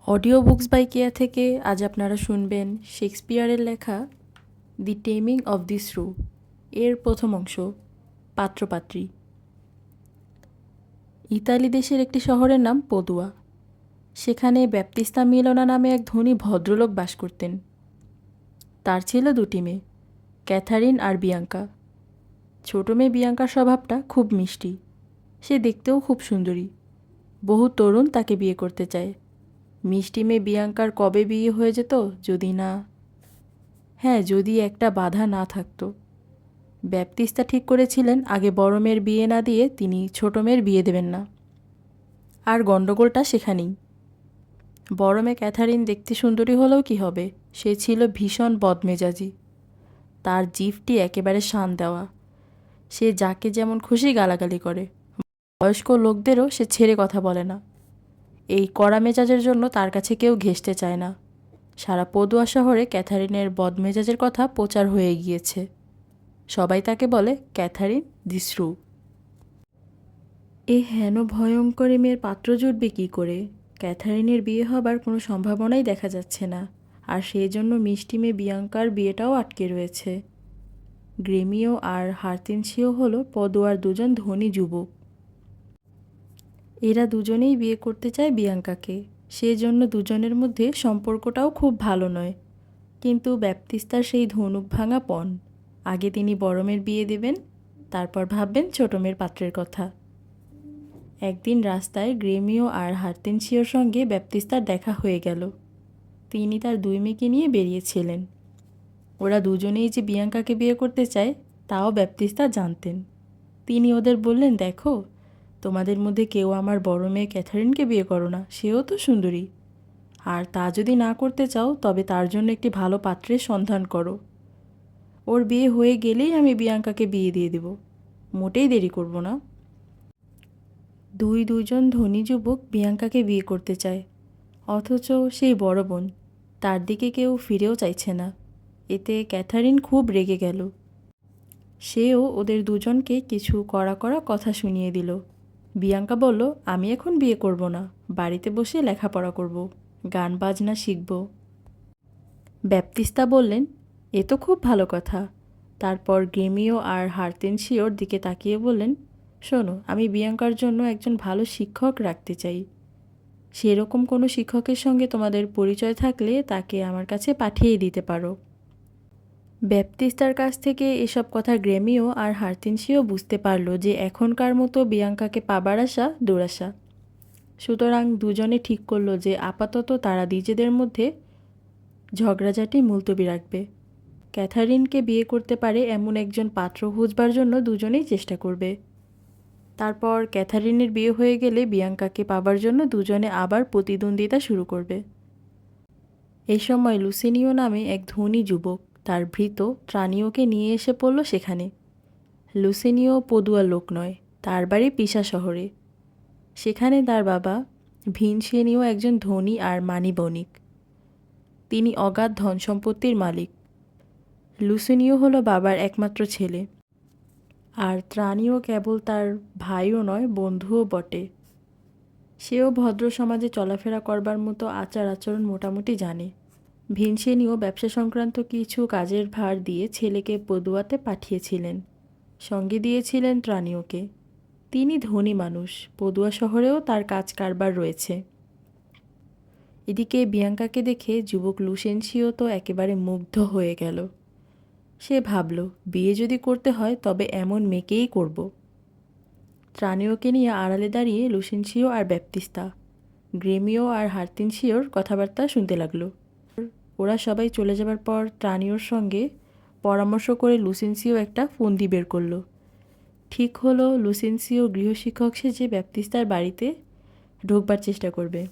Audio books by কেয়া থেকে আজ আপনারা শুনবেন শেক্সপিয়ারের লেখা দি টেমিং অফ দি শ্রু এর প্রথম অংশ, পাত্রপাত্রী। ইতালি দেশের একটি শহরের নাম পদুয়া। সেখানে ব্যাপ্তিস্তা মিলোনা নামে এক ধনী ভদ্রলোক বাস করতেন। তার ছিল দুটি মেয়ে, ক্যাথারিন আর বিয়াঙ্কা। ছোট মেয়ে বিয়াঙ্কার স্বভাবটা খুব মিষ্টি, সে দেখতেও খুব সুন্দরী। বহু তরুণ তাকে বিয়ে করতে চায়। মিষ্টি মেয়ে বিয়াঙ্কার কবে বিয়ে হয়ে যেত যদি একটা বাধা না থাকতো। ব্যাপ্তিস্তা ঠিক করেছিলেন আগে বড় মেয়ের বিয়ে না দিয়ে তিনি ছোট মেয়ের বিয়ে দেবেন না। আর গণ্ডগোলটা সেখানেই। বড় মেয়ে ক্যাথারিন দেখতে সুন্দরী হলেও কি হবে, সে ছিল ভীষণ বদমেজাজি। তার জিভটি একেবারে শান দেওয়া। সে যাকে যেমন খুশি গালাগালি করে। বয়স্ক লোকদেরও সে ছেড়ে কথা বলে না। এই কড়া মেজাজের জন্য তার কাছে কেউ ঘেঁষতে চায় না। সারা পদুয়া শহরে ক্যাথারিনের বদমেজাজের কথা প্রচার হয়ে গিয়েছে। সবাই তাকে বলে ক্যাথারিন দি শ্রু। এ হেন ভয়ঙ্কর মেয়ের পাত্র জুটবে কী করে? ক্যাথারিনের বিয়ে হবার কোনো সম্ভাবনাই দেখা যাচ্ছে না। আর সেই জন্য মিষ্টি মেয়ে বিয়াঙ্কার বিয়েটাও আটকে রয়েছে। গ্রেমিও আর হার্তিনসিও হলো পদুয়ার দুজন ধনী যুবক। এরা দুজনেই বিয়ে করতে চায় বিয়াঙ্কাকে। সেজন্য দুজনের মধ্যে সম্পর্কটাও খুব ভালো নয়। কিন্তু ব্যাপ্তিস্তার সেই ধনুক ভাঙা পণ। আগে তিনি বড় মেয়ের বিয়ে দেবেন, তারপর ভাববেন ছোট মেয়ের পাত্রের কথা। একদিন রাস্তায় গ্রেমিও আর হার্তিনসিওর সঙ্গে ব্যাপ্তিস্তার দেখা হয়ে গেল। তিনি তার দুই মেয়েকে নিয়ে বেরিয়েছিলেন। ওরা দুজনেই যে বিয়াঙ্কাকে বিয়ে করতে চায় তাও ব্যাপ্তিস্তা জানতেন। তিনি ওদের বললেন, দেখো, তোমাদের মধ্যে কেউ আমার বড় মেয়ে ক্যাথারিনকে বিয়ে করো না, সেও তো সুন্দরী। আর তা যদি না করতে চাও তবে তার জন্য একটি ভালো পাত্রের সন্ধান করো। ওর বিয়ে হয়ে গেলেই আমি বিয়াঙ্কাকে বিয়ে দিয়ে দেব, মোটেই দেরি করব না। দুজন ধনী যুবক বিয়াঙ্কাকে বিয়ে করতে চায়, অথচ সেই বড় বোন, তার দিকে কেউ ফিরেও চাইছে না। এতে ক্যাথারিন খুব রেগে গেল। সেও ওদের দুজনকে কিছু কড়া কড়া কথা শুনিয়ে দিল। বিয়াঙ্কা বলল, আমি এখন বিয়ে করব না, বাড়িতে বসে লেখাপড়া করব, গান বাজনা শিখব। ব্যাপ্তিস্তা বললেন, এ তো খুব ভালো কথা। তারপর গ্রেমিও আর হার্তিনসিওর দিকে তাকিয়ে বললেন, শোনো, আমি বিয়াঙ্কার জন্য একজন ভালো শিক্ষক রাখতে চাই। সেরকম কোনো শিক্ষকের সঙ্গে তোমাদের পরিচয় থাকলে তাকে আমার কাছে পাঠিয়ে দিতে পারো। ব্যাপ্তিস্তার কাছ থেকে এসব কথা গ্রেমিও আর হার্তিনসিও বুঝতে পারল যে এখনকার মতো বিয়াঙ্কাকে পাবার আশা দুরাশা। সুতরাং দুজনে ঠিক করল যে আপাতত তারা নিজেদের মধ্যে ঝগড়াঝাটি মুলতবি রাখবে। ক্যাথারিনকে বিয়ে করতে পারে এমন একজন পাত্র খুঁজবার জন্য দুজনেই চেষ্টা করবে। তারপর ক্যাথারিনের বিয়ে হয়ে গেলে বিয়াঙ্কাকে পাবার জন্য দুজনে আবার প্রতিদ্বন্দ্বিতা শুরু করবে। এই সময় লুসিনিও নামে এক ধনী যুবক তার ভৃত্য ট্রানিওকে নিয়ে এসে পড়ল সেখানে। লুসিনিও পদুয়ার লোক নয়, তার বাড়ি পিসা শহরে। সেখানে তার বাবা ভিনসেনিও একজন ধনী আর মানি বণিক। তিনি অগাধ ধন সম্পত্তির মালিক। লুসিনিও হলো বাবার একমাত্র ছেলে। আর ত্রানিও কেবল তার ভাইও নয়, বন্ধুও বটে। সেও ভদ্র সমাজে চলাফেরা করবার মতো আচার আচরণ মোটামুটি জানে। ভিনসেনিও ব্যবসা সংক্রান্ত কিছু কাজের ভার দিয়ে ছেলেকে পদুয়াতে পাঠিয়েছিলেন। সঙ্গে দিয়েছিলেন ত্রানিওকে। তিনি ধনী মানুষ, পদুয়া শহরেও তার কাজ কারবার রয়েছে। এদিকে বিয়াঙ্কাকে দেখে যুবক লুসেনসিও তো একেবারে মুগ্ধ হয়ে গেল। সে ভাবল, বিয়ে যদি করতে হয় তবে এমন মেয়েকেই করব। ত্রানিওকে নিয়ে আড়ালে দাঁড়িয়ে লুসেনসিও আর ব্যাপ্তিস্তা, গ্রেমিও আর হার্তিনসিওর কথাবার্তা শুনতে লাগলো। ওরা সবাই চলে যাবার পর ত্রানিওর সঙ্গে পরামর্শ করে লুসেনসিও একটা ফন্দি বের করলো। ঠিক হলো লুসেনসিও গৃহশিক্ষক সেজে ব্যাপ্তিস্তার বাড়িতে ঢোকবার চেষ্টা করবে।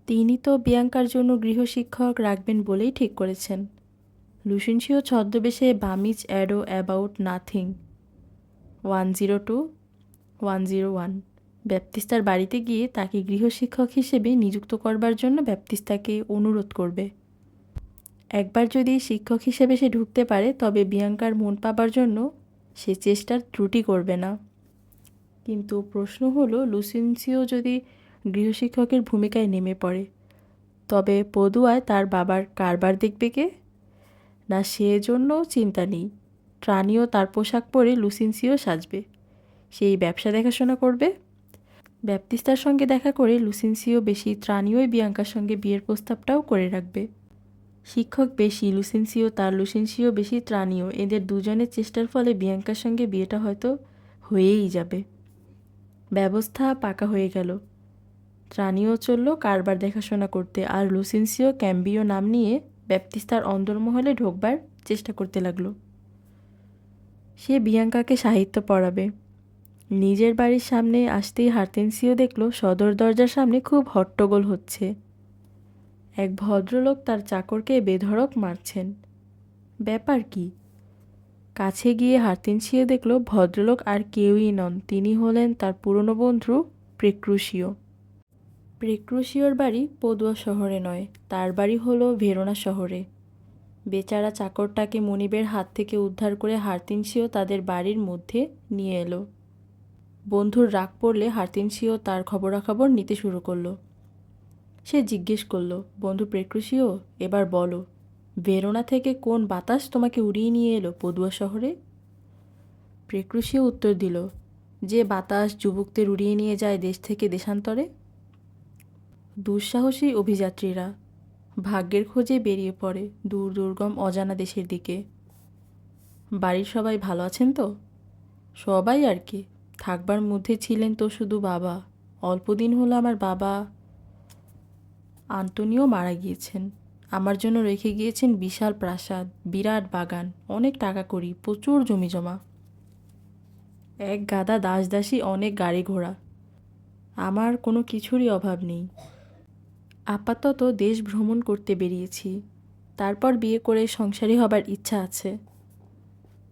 তিনি তো বিয়াঙ্কার জন্য গৃহশিক্ষক রাখবেন বলেই ঠিক করেছেন। লুসেনসিও ছদ্মবেশে বামিজ অ্যাডো অ্যাবাউট নাথিং 102-101 ব্যাপ্তিস্তার বাড়িতে গিয়ে তাকে গৃহশিক্ষক হিসেবে নিযুক্ত করবার জন্য ব্যাপ্তিস্তাকে অনুরোধ করবে। একবার যদি শিক্ষক হিসেবে সে ঢুকতে পারে তবে বিয়াঙ্কার মন পাবার জন্য সে চেষ্টার ত্রুটি করবে না। কিন্তু প্রশ্ন হলো, লুসেনসিও যদি গৃহশিক্ষকের ভূমিকায় নেমে পড়ে। তবে পদুয়ায় তার বাবার কারবার দেখবে কে? না, সেজন্যও চিন্তা নেই। ট্রানিও তার পোশাক পরে লুসিন্সিও সাজবে, সেই ব্যবসা দেখাশোনা করবে। ব্যাপ্তিস্তার সঙ্গে দেখা করে লুসিন্সিও বেশি, ট্রানিওই বিয়াঙ্কার সঙ্গে বিয়ের প্রস্তাবটাও করে রাখবে। শিক্ষক বেশি, লুসিন্সিও বেশি, ট্রানিও, এদের দুজনের চেষ্টার ফলে বিয়াঙ্কার সঙ্গে বিয়েটা হয়তো হয়েই যাবে। ব্যবস্থা পাকা হয়ে গেল। ট্রানিও চলল কারবার দেখাশোনা করতে, আর লুসিন্সিও ক্যাম্বিও নাম নিয়ে ব্যাপ্তিস্তার অন্দরমহলে ঢোকবার চেষ্টা করতে লাগলো। সে বিয়াঙ্কাকে সাহিত্য পড়াবে। নিজের বাড়ির সামনে আসতেই হার্তেনসিও দেখল সদর দরজার সামনে খুব হট্টগোল হচ্ছে। এক ভদ্রলোক তার চাকরকে বেধড়ক মারছেন। ব্যাপার কি? কাছে গিয়ে হার্তেনসিও দেখল ভদ্রলোক আর কেউই নন, তিনি হলেন তার পুরনো বন্ধু প্রেক্রুশিও। প্রেক্রুশিওর বাড়ি পদুয়া শহরে নয়, তার বাড়ি হলো ভেরোনা শহরে। বেচারা চাকরটাকে মনিবের হাত থেকে উদ্ধার করে হার্তেনসিও তাদের বাড়ির মধ্যে নিয়ে এলো। বন্ধুর রাগ পড়লে হার্তেনসিও তার খবরাখবর নিতে শুরু করলো। সে জিজ্ঞেস করল, বন্ধু প্রেক্রুশিও, এবার বলো, ভেরোনা থেকে কোন বাতাস তোমাকে উড়িয়ে নিয়ে এলো পদুয়া শহরে? প্রেক্রুশিও উত্তর দিল, যে বাতাস যুবকদের উড়িয়ে নিয়ে যায় দেশ থেকে দেশান্তরে। দুঃসাহসী অভিযাত্রীরা ভাগ্যের খোঁজে বেরিয়ে পড়ে দূর দুর্গম অজানা দেশের দিকে। বাড়ির সবাই ভালো আছেন তো? সবাই আর কি, থাকবার মধ্যে ছিলেন তো শুধু বাবা। অল্পদিন হলো আমার বাবা আন্তোনিও মারা গিয়েছেন। আমার জন্য রেখে গিয়েছেন বিশাল প্রাসাদ, বিরাট বাগান, অনেক টাকা কড়ি, প্রচুর জমি জমা, এক গাদা দাসদাসী, অনেক গাড়ি ঘোড়া। আমার কোনো কিছুরই অভাব নেই। আপাতত দেশ ভ্রমণ করতে বেরিয়েছি, তারপর বিয়ে করে সংসারী হবার ইচ্ছা আছে।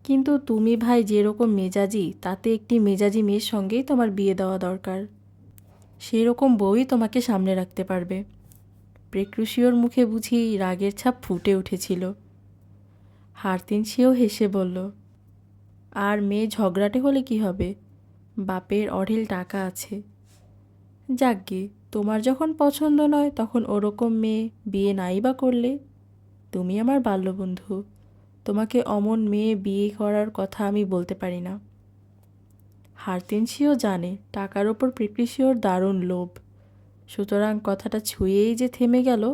কিন্তু তুমি ভাই যেরকম মেজাজি, তাতে একটি মেজাজি মেয়ের সঙ্গেই তোমার বিয়ে দেওয়া দরকার। সেই রকম বউই তোমাকে সামনে রাখতে পারবে। প্রেক্রুশিওর মুখে বুঝি রাগের ছাপ ফুটে উঠেছিল। হার্তেনসিও হেসে বলল, আর মেয়ে ঝগড়াটে হলে কি হবে? বাপের অঢেল টাকা আছে। যাকগে, তোমার যখন পছন্দ নয় তখন ওরকম মেয়ে বিয়ে নাই বা করলে। তুমি আমার বাল্যবন্ধু, তোমাকে অমন মেয়ে বিয়ে করার কথা আমি বলতে পারি না। হার্তেনসিও জানে টাকার ওপর প্রেক্রুশিওর দারুণ লোভ, সুতরাং কথাটা ছুঁয়েই যে থেমে গেল,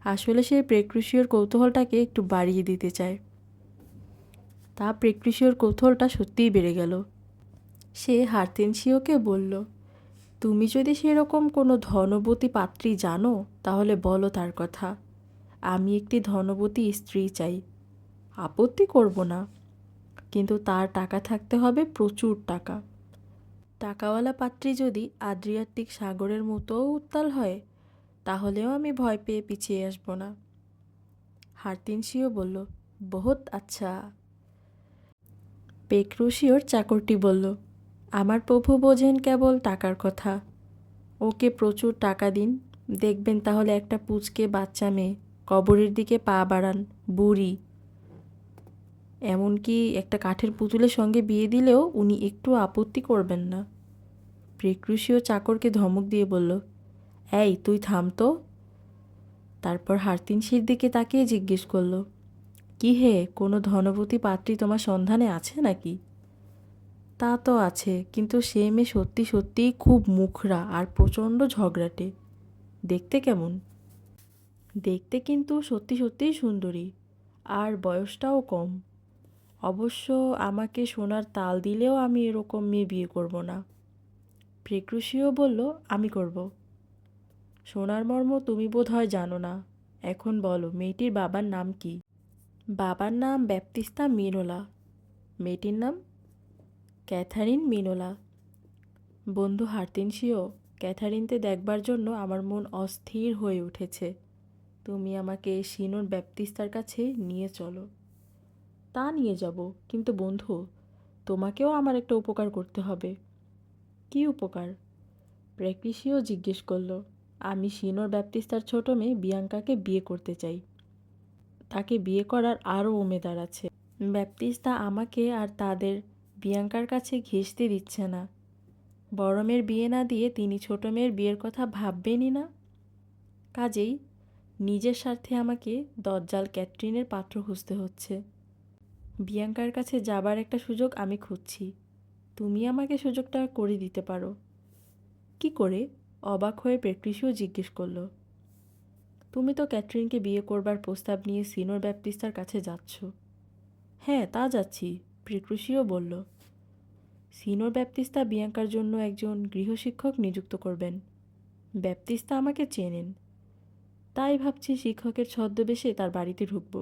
আসলে সে প্রেক্রুশিওর কৌতূহলটাকে একটু বাড়িয়ে দিতে চায়। তা প্রেক্রুশিওর কৌতূহলটা সত্যিই বেড়ে গেল। সে হার্তেনসিওকে বলল, তুমি যদি সেরকম কোনো ধনবতী পাত্রী জানো তাহলে বলো তার কথা। আমি একটি ধনবতী স্ত্রী চাই। আপত্তি করব না, কিন্তু তার টাকা থাকতে হবে, প্রচুর টাকা। টাকাওয়ালা পাত্রী যদি আদ্রিয়াটিক সাগরের মতোও উত্তাল হয়, তাহলেও আমি ভয় পেয়ে পিছিয়ে আসব না। হার্তেনসিও বলল, বহুত আচ্ছা। প্রেক্রুশিওর চাকরটি বলল, আমার প্রভু বোঝেন কেবল টাকার কথা। ওকে প্রচুর টাকা দিন, দেখবেন তাহলে একটা পুচকে বাচ্চা মেয়ে, কবরের দিকে পা বাড়ান, বুড়ি। এমনকি একটা কাঠের পুতুলের সঙ্গে বিয়ে দিলেও উনি একটু আপত্তি করবেন না। প্রেক্রুশিও চাকরকে ধমক দিয়ে বলল, এই তুই থাম তো। তারপর হার্তেনসির দিকে তাকিয়ে জিজ্ঞেস করল, কি হে, কোনো ধনবতী পাত্রী তোমার সন্ধানে আছে নাকি? তা তো আছে, কিন্তু সে মেয়ে সত্যি সত্যিই খুব মুখরা আর প্রচণ্ড ঝগড়াটে। দেখতে কেমন? দেখতে কিন্তু সত্যি সত্যিই সুন্দরী, আর বয়সটাও কম। অবশ্য আমাকে সোনার তাল দিলেও আমি এরকম মেয়ে বিয়ে করব না। প্রেক্রুশিও বলল, আমি করব। সোনার মর্ম তুমি বোধ হয় জানো না। এখন বলো, মেয়েটির বাবার নাম কি? বাবার নাম ব্যাপ্তিস্তা মিনোলা, মেয়েটির নাম ক্যাথারিন মিনোলা। বন্ধু হার্তেনসিও, ক্যাথারিনতে দেখবার জন্য আমার মন অস্থির হয়ে উঠেছে। তুমি আমাকে সিনোর ব্যাপ্তিস্তার কাছে নিয়ে চলো। তা নিয়ে যাব, কিন্তু বন্ধু, তোমাকেও আমার একটা উপকার করতে হবে। কি উপকার? প্রেক্রুশিও জিজ্ঞেস করল। আমি সিনোর ব্যাপ্তিস্তার ছোট মেয়ে বিয়াঙ্কাকে বিয়ে করতে চাই। তাকে বিয়ে করার আরও উমেদার আছে। ব্যাপ্তিস্তা আমাকে আর তাদের বিয়াঙ্কার কাছে ঘেঁষতে দিচ্ছে না। বড় মেয়ের বিয়ে না দিয়ে তিনি ছোট মেয়ের বিয়ের কথা ভাববেনই না। কাজেই নিজের স্বার্থে আমাকে দজ্জাল ক্যাটরিনের পাত্র খুঁজতে হচ্ছে। বিয়াঙ্কার কাছে যাবার একটা সুযোগ আমি খুঁজছি, তুমি আমাকে সুযোগটা করে দিতে পারো। কি করে? অবাক হয়ে প্যাট্রিসিও জিজ্ঞেস করল। তুমি তো ক্যাটরিনকে বিয়ে করবার প্রস্তাব নিয়ে সিনোর ব্যাপটিস্টার কাছে যাচ্ছ। হ্যাঁ, তা যাচ্ছি, প্যাট্রিসিও বলল। সিনোর ব্যাপটিস্তা বিয়াঙ্কার জন্য একজন গৃহশিক্ষক নিযুক্ত করবেন। ব্যাপটিস্তা আমাকে চেনেন, তাই ভাবছি শিক্ষকের ছদ্মবেশে তার বাড়িতে ঢুকব।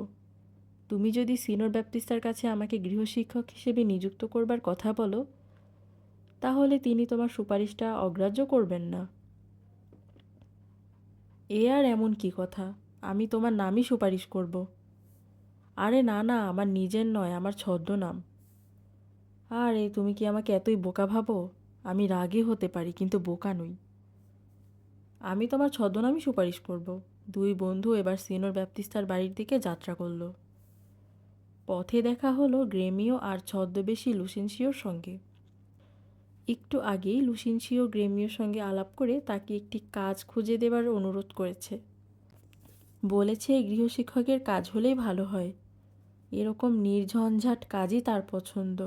তুমি যদি সিনোর ব্যাপটিস্তার কাছে আমাকে গৃহশিক্ষক হিসেবে নিযুক্ত করবার কথা বলো, তাহলে তিনি তোমার সুপারিশটা অগ্রাহ্য করবেন না। এ আর এমন কি কথা, আমি তোমার নামই সুপারিশ করব। আরে না না, আমার নিজের নয়, আমার ছদ্মনাম। আরে তুমি কি আমাকে এতই বোকা ভাবো? আমি রাগী হতে পারি, কিন্তু বোকা নই। আমি তোমার ছদ্মনামই সুপারিশ করব। দুই বন্ধু এবার সিনোর ব্যাপটিস্তার বাড়ির দিকে যাত্রা করল। পথে দেখা হলো গ্রেমিও আর ছদ্মবেশী লুসেন্সিওর সঙ্গে। একটু আগেই লুসেন্সিও গ্রেমিওর সঙ্গে আলাপ করে তাকে একটি কাজ খুঁজে দেবার অনুরোধ করেছে। বলেছে গৃহশিক্ষকের কাজ হলেই ভালো হয়, এরকম নির্ঝঞ্ঝাট কাজই তার পছন্দ।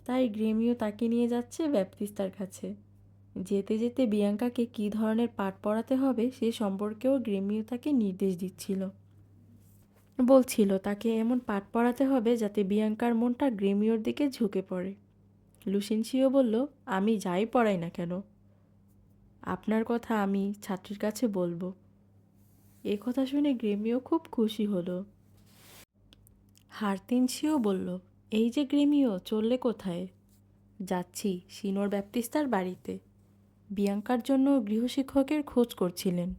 তাই গ্রেমিও তাকে নিয়ে যাচ্ছে ব্যাপটিস্তার কাছে। যেতে যেতে বিয়াঙ্কাকে কী ধরনের পাঠ পড়াতে হবে সে সম্পর্কেও গ্রেমিও তাকে নির্দেশ দিচ্ছিল। বলছিল তাকে এমন পাঠ পড়াতে হবে যাতে বিয়াঙ্কার মনটা গ্রেমিওর দিকে ঝুঁকে পড়ে। লুসেন্সিও বলল, আমি যাই পড়াই না কেন, আপনার কথা আমি ছাত্রীর কাছে বলবো। এ কথা শুনে গ্রেমিও খুব খুশি হলো। হারতেনসিও বলল, এই যে গ্রেমিও, চললে কোথায়? যাচ্ছি সিনোর ব্যাপটিস্তার বাড়িতে। বিয়াঙ্কার জন্য গৃহশিক্ষকের খোঁজ করছিলেন,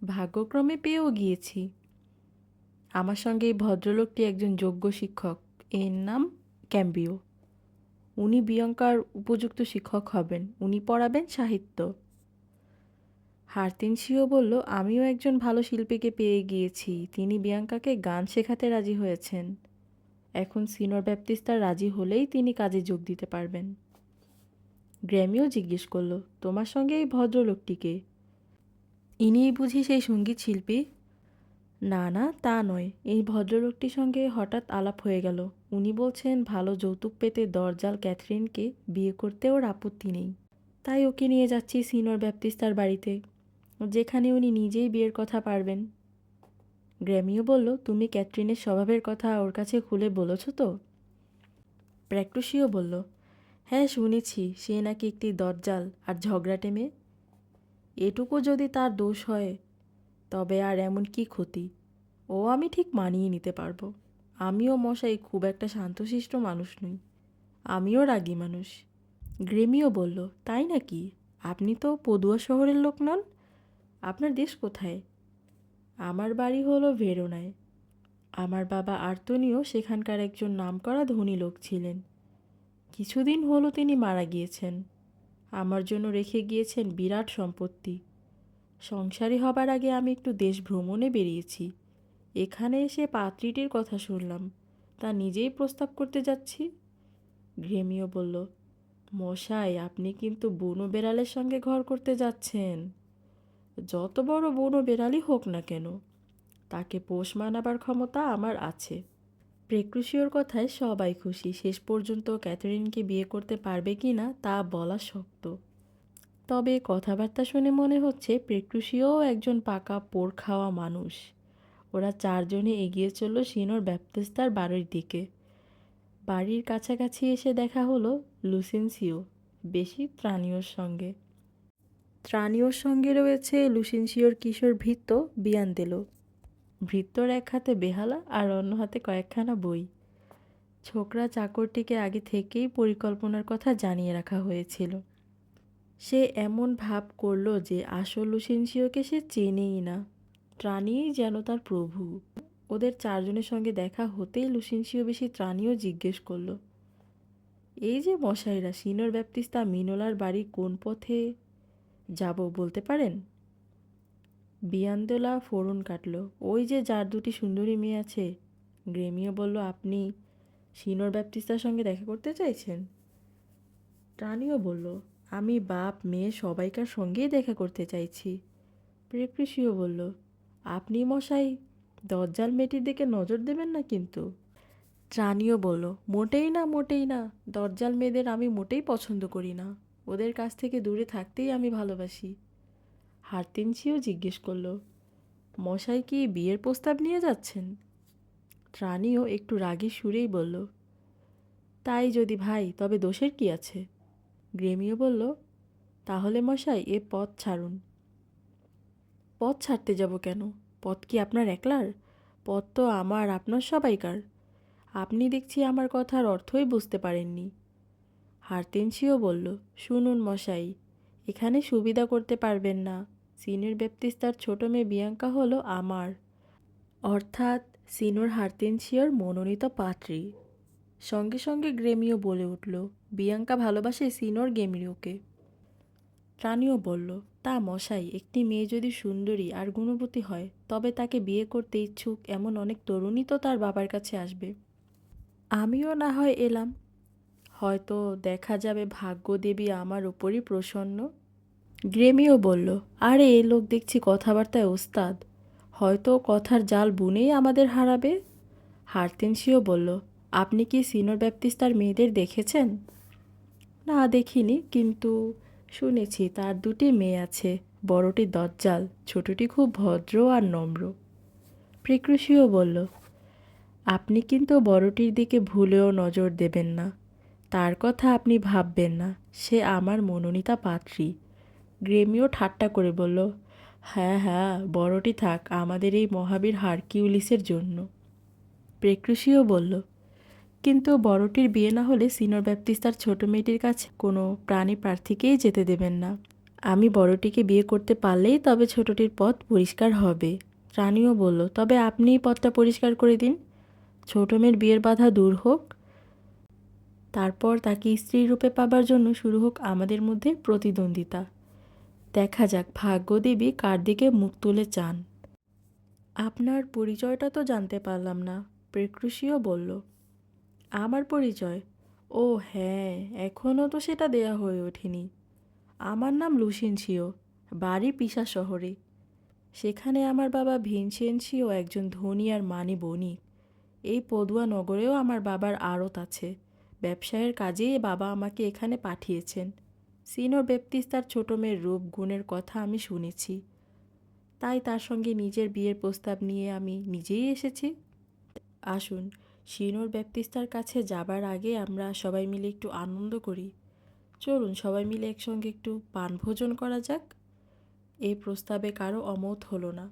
ভাগ্যক্রমে পেয়েও গিয়েছি। আমার সঙ্গে এই ভদ্রলোকটি একজন যোগ্য শিক্ষক, এর নাম ক্যাম্বিও। উনি বিয়াঙ্কার উপযুক্ত শিক্ষক হবেন, উনি পড়াবেন সাহিত্য। হারতেনসিও বলল, আমিও একজন ভালো শিল্পীকে পেয়ে গিয়েছি, তিনি বিয়াঙ্কাকে গান শেখাতে রাজি হয়েছেন। এখন সিনোর ব্যাপটিস্তা রাজি হলেই তিনি কাজে যোগ দিতে পারবেন। গ্র্যামিও জিজ্ঞেস করল, তোমার সঙ্গে এই ভদ্রলোকটিকে? ইনিই বুঝি সেই সঙ্গীত শিল্পী? না না, তা নয়, এই ভদ্রলোকটির সঙ্গে হঠাৎ আলাপ হয়ে গেল। উনি বলছেন ভালো যৌতুক পেতে দরজাল ক্যাথরিনকে বিয়ে করতে ওর আপত্তি নেই। তাই ওকে নিয়ে যাচ্ছি সিনোর ব্যাপটিস্তার বাড়িতে, যেখানে উনি নিজেই বিয়ের কথা পারবেন। গ্র্যামিও বলল, তুমি ক্যাথরিনের স্বভাবের কথা ওর কাছে খুলে বলেছ তো? প্র্যাক্টুসিও বলল, হ্যাঁ শুনেছি, সে নাকি একটি দরজাল আর ঝগড়াটে মেয়ে। এটুকু যদি তার দোষ হয় তবে আর এমন কি ক্ষতি, ও আমি ঠিক মানিয়ে নিতে পারবো। আমিও মশাই খুব একটা শান্তশিষ্ট মানুষ নই, আমিও রাগী মানুষ। গ্রেমিও বলল, তাই নাকি? আপনি তো পদুয়া শহরের লোক নন, আপনার দেশ কোথায়? আমার বাড়ি হলো ভেরোনায়। আমার বাবা আর্তনিও সেখানকার একজন নামকরা ধনী লোক ছিলেন। কিছুদিন হলো তিনি মারা গিয়েছেন। আমার জন্য রেখে গিয়েছেন বিরাট সম্পত্তি। সংসারী হবার আগে আমি একটু দেশ ভ্রমণে বেরিয়েছি। এখানে এসে পাত্রীটির কথা শুনলাম, তা নিজেই প্রস্তাব করতে যাচ্ছি। গ্রেমিও বলল, মশাই আপনি কিন্তু বুনো বেড়ালের সঙ্গে ঘর করতে যাচ্ছেন। যত বড় বুনো বেড়ালই হোক না কেন, তাকে পোষ মানাবার ক্ষমতা আমার আছে। প্রেক্রুশিওর কথায় সবাই খুশি। শেষ পর্যন্ত ক্যাথরিনকে বিয়ে করতে পারবে কি না তা বলা শক্ত। তবে কথাবার্তা শুনে মনে হচ্ছে প্রেক্রুশিও একজন পাকা পোড় খাওয়া মানুষ। ওরা চারজনে এগিয়ে চলল সিনোর ব্যাপটিস্তার বাড়ির দিকে। বাড়ির কাছাকাছি এসে দেখা হলো লুসেন্সিও বেশি ত্রাণীয়র সঙ্গে। ত্রাণীয়র সঙ্গে রয়েছে লুসেন্সিওর কিশোর ভৃত্য বিয়ান্দেলো। ভৃত্যর এক হাতে বেহালা আর অন্য হাতে কয়েকখানা বই। ছোকরা চাকরটিকে আগে থেকেই পরিকল্পনার কথা জানিয়ে রাখা হয়েছিল। সে এমন ভাব করল যে আসল লুসেন্সিওকে সে চেনেই না, ত্রাণীই যেন তার প্রভু। ওদের চারজনের সঙ্গে দেখা হতেই লুসেন্সিও বেশি ত্রাণীও জিজ্ঞেস করল, এই যে মশাইরা, সিনোর ব্যাপটিস্তা মিনোলার বাড়ি কোন পথে যাব বলতে পারেন? বিয়ান্দোলা ফোড়ন কাটল, ওই যে যার দুটি সুন্দরী মেয়ে আছে। গ্রেমিও বলল, আপনি সিনোর ব্যাপটিস্তার সঙ্গে দেখা করতে চাইছেন? রানীও বলল, আমি বাপ মেয়ে সবাইকার সঙ্গেই দেখা করতে চাইছি। প্রেয়সীও বলল, আপনি মশাই দজ্জাল মেয়েটির দিকে নজর দেবেন না কিন্তু। রানীও বলল, মোটেই না, মোটেই না। দজ্জাল মেয়েদের আমি মোটেই পছন্দ করি না। ওদের কাছ থেকে দূরে থাকতেই আমি ভালোবাসি। হারতেনসিও জিজ্ঞেস করল, মশাই কি বিয়ের প্রস্তাব নিয়ে যাচ্ছেন? রানীও একটু রাগী সুরেই বলল, তাই যদি ভাই, তবে দোষের কি আছে? গ্রেমিও বলল, তাহলে মশাই এ পথ ছাড়ুন। পথ ছাড়তে যাব কেন? পথ কি আপনার একলার? পথ তো আমার আপনার সবাইকার। আপনি দেখছি আমার কথার অর্থই বুঝতে পারেননি। হারতেনসিও বলল, শুনুন মশাই, এখানে সুবিধা করতে পারবেন না। সিনিয়র ব্যাপ্তিস্তার ছোট মেয়ে বিয়াঙ্কা হলো আমার, অর্থাৎ সিনিয়র হারতেনসিওর মনোনীত পাত্রী। সঙ্গে সঙ্গে গ্রেমিও বলে উঠল, বিয়াঙ্কা ভালোবাসে সিনিয়র গেমিরিওকে। রানীও বলল, তা মশাই, একটি মেয়ে যদি সুন্দরী আর গুণবতী হয় তবে তাকে বিয়ে করতে ইচ্ছুক এমন অনেক তরুণী তো তার বাবার কাছে আসবে। আমিও না হয় এলাম, হয়তো দেখা যাবে ভাগ্যদেবী আমার উপরই প্রসন্ন। গ্রেমিও বলল, আরে এ লোক দেখছি কথাবার্তায় ওস্তাদ, হয়তো কথার জাল বুনেই আমাদের হারাবে। হারতেনসিও বলল, আপনি কি সিনিয়র ব্যাপ্তিস্তার মেয়েদের দেখেছেন? না দেখিনি, কিন্তু শুনেছি তার দুটি মেয়ে আছে। বড়টি দজ্জাল, ছোটটি খুব ভদ্র আর নম্র। প্রেয়সীও বলল, আপনি কিন্তু বড়টির দিকে ভুলেও নজর দেবেন না। তার কথা আপনি ভাববেন না, সে আমার মনোনীতা পাত্রী। গ্রেমিও ঠাট্টা করে বলল, হ্যাঁ হ্যাঁ, বড়টি থাক আমাদের এই মহাবীর হারকিউলিসের জন্য। প্রেয়সীও বলল, কিন্তু বড়টির বিয়ে না হলে সিনিয়র ব্যাপ্তিস্তার ছোট মেয়েটির কাছে কোনো প্রাণী প্রার্থীকেই যেতে দেবেন না। আমি বড়টিকে বিয়ে করতে পারলেই তবে ছোটটির পথ পরিষ্কার হবে। রানীও বলল, তবে আপনিই পথটা পরিষ্কার করে দিন, ছোট মেয়ের বিয়ের বাধা দূর হোক, তারপর তাকে স্ত্রী রূপে পাবার জন্য শুরু হোক আমাদের মধ্যে প্রতিদ্বন্দ্বিতা। দেখা যাক ভাগ্যদেবী কার দিকে মুখ তুলে চান। আপনার পরিচয়টা তো জানতে পারলাম না। প্রেয়সীও বলল, আমার পরিচয়? ও হ্যাঁ, এখনও তো সেটা দেয়া হয়ে ওঠেনি। আমার নাম লুসিনসিও, বাড়ি পিসা শহরে। সেখানে আমার বাবা ভিনসেনসিও একজন ধনী আর মানি বণিক। এই পদুয়া নগরেও আমার বাবার আড়ত আছে। ব্যবসায়ের কাজেই বাবা আমাকে এখানে পাঠিয়েছেন। সিনিয়র ব্যাপ্তিস্তার ছোট মেয়ের রূপ গুণের কথা আমি শুনেছি, তাই তার সঙ্গে নিজের বিয়ের প্রস্তাব নিয়ে আমি নিজেই এসেছি। আসুন, সিনিয়র ব্যাপ্তিস্তার কাছে যাবার আগে আমরা সবাই মিলে একটু আনন্দ করি। চলুন সবাই মিলে একসঙ্গে একটু পানভোজন করা যাক। এই প্রস্তাবে কারো অমত হলো না।